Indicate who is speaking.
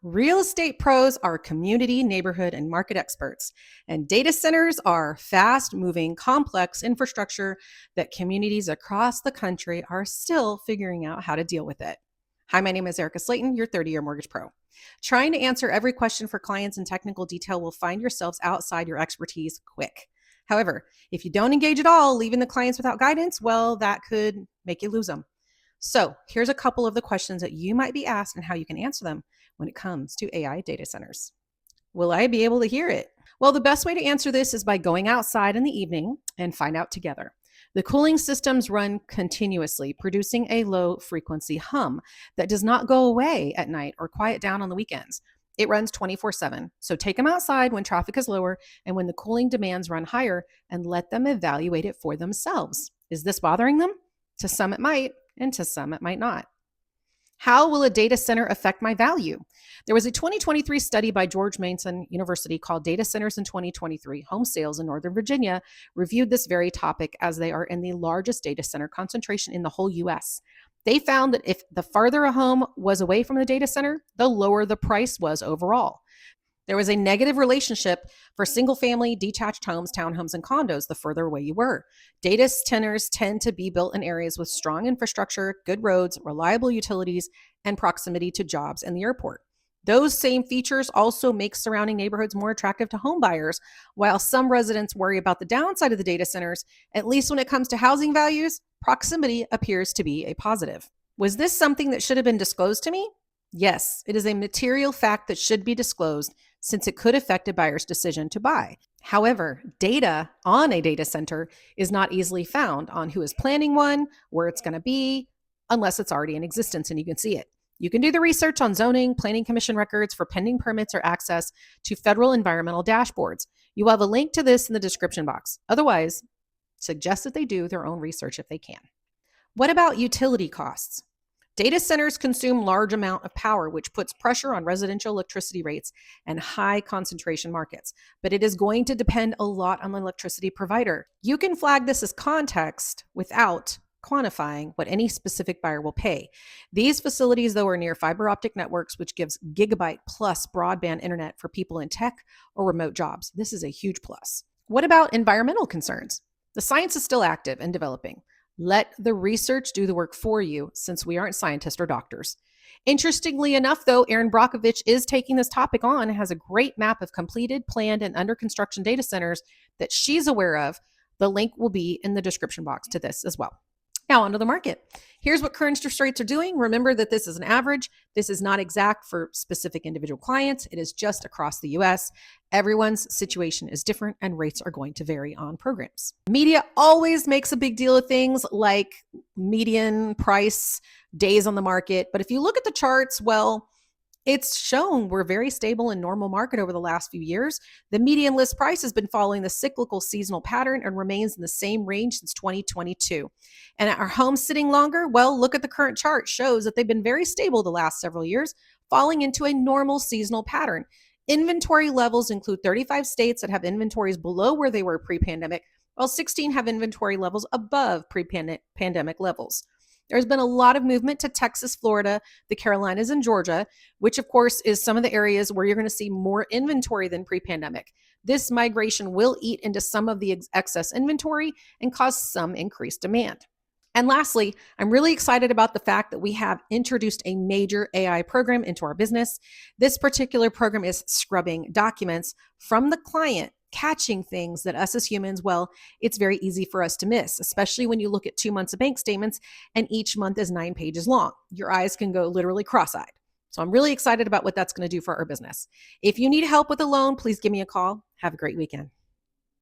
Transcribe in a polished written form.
Speaker 1: Real estate pros are community, neighborhood, and market experts, and data centers are fast moving, complex infrastructure that communities across the country are still figuring out how to deal with it. Hi, my name is Erika Slayton, your 30-year mortgage pro. Trying to answer every question for clients in technical detail will find yourselves outside your expertise quick. However, if you don't engage at all, leaving the clients without guidance, well, that could make you lose them. So here's a couple of the questions that you might be asked and how you can answer them when it comes to AI data centers. Will I be able to hear it? Well, the best way to answer this is by going outside in the evening and find out together. The cooling systems run continuously, producing a low frequency hum that does not go away at night or quiet down on the weekends. It runs 24/7. So take them outside when traffic is lower and when the cooling demands run higher and let them evaluate it for themselves. Is this bothering them? To some it might, and to some it might not. How will a data center affect my value? There was a 2023 study by George Mason University called Data Centers in 2023. Home sales in Northern Virginia reviewed this very topic as they are in the largest data center concentration in the whole US. They found that if the farther a home was away from the data center, the lower the price was overall. There was a negative relationship for single family, detached homes, townhomes, and condos the further away you were. Data centers tend to be built in areas with strong infrastructure, good roads, reliable utilities, and proximity to jobs and the airport. Those same features also make surrounding neighborhoods more attractive to home buyers. While some residents worry about the downside of the data centers, at least when it comes to housing values, proximity appears to be a positive. Was this something that should have been disclosed to me? Yes, it is a material fact that should be disclosed since it could affect a buyer's decision to buy. However, data on a data center is not easily found on who is planning one, where it's going to be, unless it's already in existence and you can see it. You can do the research on zoning, planning commission records for pending permits or access to federal environmental dashboards. You will have a link to this in the description box. Otherwise, suggest that they do their own research if they can. What about utility costs? Data centers consume large amount of power, which puts pressure on residential electricity rates and high concentration markets. But it is going to depend a lot on the electricity provider. You can flag this as context without quantifying what any specific buyer will pay. These facilities, though, are near fiber optic networks, which gives gigabyte plus broadband internet for people in tech or remote jobs. This is a huge plus. What about environmental concerns? The science is still active and developing. Let the research do the work for you, since we aren't scientists or doctors. Interestingly enough, though, Erin Brockovich is taking this topic on and has a great map of completed, planned, and under construction data centers that she's aware of. The link will be in the description box to this as well. Now, onto the market. Here's what current interest rates are doing. Remember that this is an average. This is not exact for specific individual clients. It is just across the US. Everyone's situation is different and rates are going to vary on programs. Media always makes a big deal of things like median price, days on the market. But if you look at the charts, well, it's shown we're very stable in normal market over the last few years. The median list price has been following the cyclical seasonal pattern and remains in the same range since 2022. And are homes sitting longer? Well, look at the current chart. Shows that they've been very stable the last several years, falling into a normal seasonal pattern. Inventory levels include 35 states that have inventories below where they were pre-pandemic, while 16 have inventory levels above pre-pandemic levels. There's been a lot of movement to Texas, Florida, the Carolinas, and Georgia, which of course is some of the areas where you're going to see more inventory than pre-pandemic. This migration will eat into some of the excess inventory and cause some increased demand. And lastly, I'm really excited about the fact that we have introduced a major AI program into our business. This particular program is scrubbing documents from the client, catching things that us as humans, well, it's very easy for us to miss, especially when you look at 2 months of bank statements and each month is 9 pages long. Your eyes can go literally cross-eyed. So I'm really excited about what that's going to do for our business. If you need help with a loan, please give me a call. Have a great weekend.